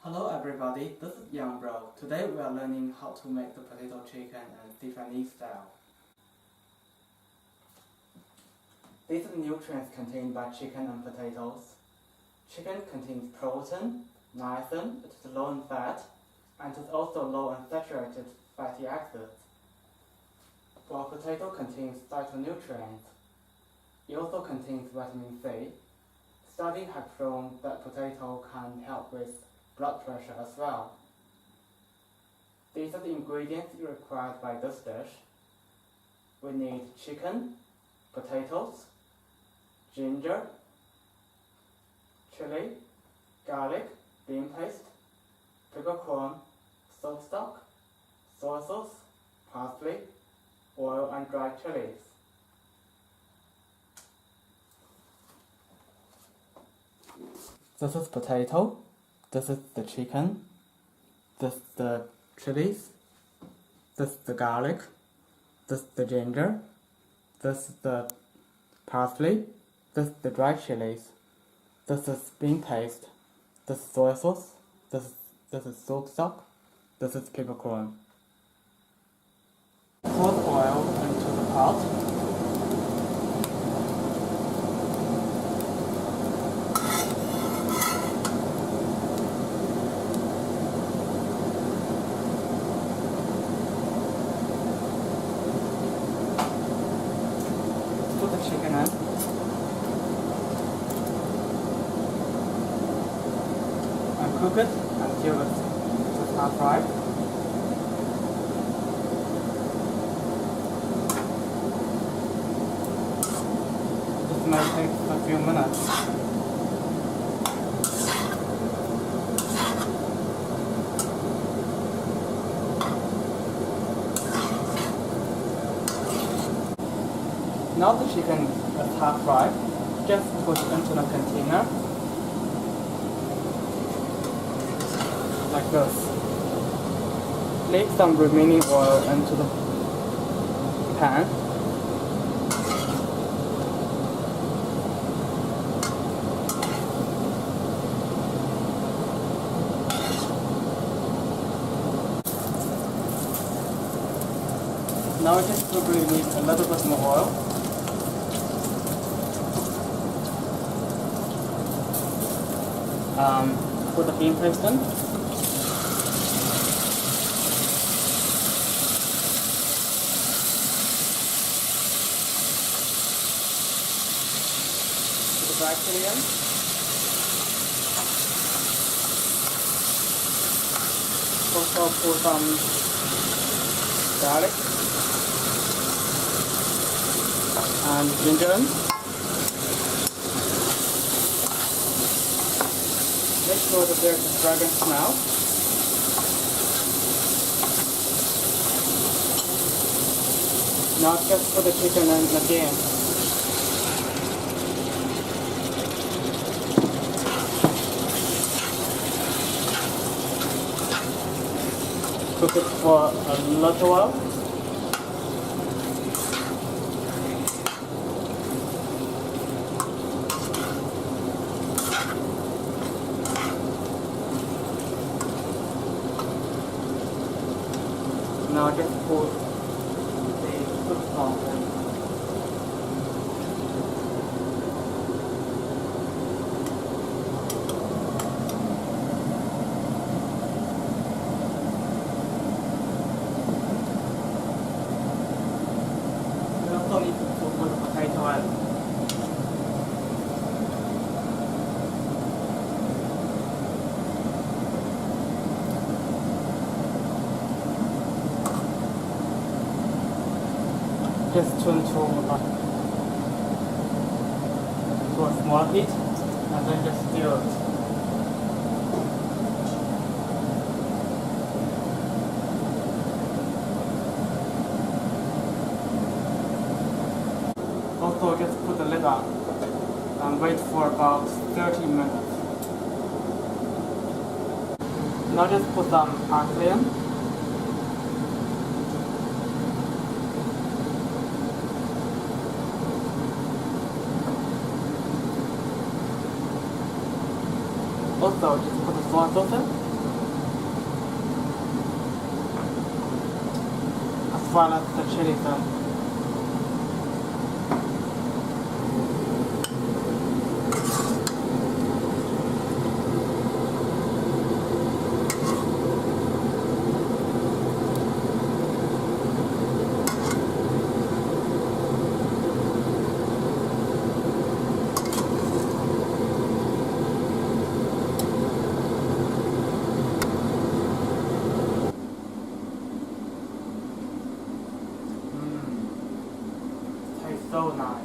Hello everybody, this is Young Bro. Today we are learning how to make the potato chicken and Sichuanese style. These are the nutrients contained by chicken and potatoes. Chicken contains protein, niacin, it is low in fat, and it is also low in saturated fatty acids. While potato contains phytonutrients, it also contains vitamin C. Studies have shown that potato can help with blood pressure as well. These are the ingredients required by this dish. We need chicken, potatoes, ginger, chili, garlic, bean paste, peppercorn, soap stock, soy sauce, parsley, oil and dried chilies. This is potato. This is the chicken, this is the chilies, this is the garlic, this is the ginger, this is the parsley, this is the dried chilies, this is bean paste, this is soy sauce, this is soap stock, this is peppercorn. Pour the oil into the pot. Put the chicken in and cook it until it's half fried. This may take a few minutes. Now the chicken is half fried, just put it into a container, like this. Leave some remaining oil into the pan. Now it just probably needs a little bit more oil. Put the bean paste in. Put the dried chili in. Also put some garlic and ginger in. Make sure that there's a fragrant smell. Now just put the chicken in again. Cook it for a little while. Now just put the soup stock in. We also need to put the potato in. Just turn to a small heat and then just stir it. Also just put the lid on and wait for about 30 minutes. Now just put some parsley in. Also, just put the soy sauce in. well as the chili sauce. So nice.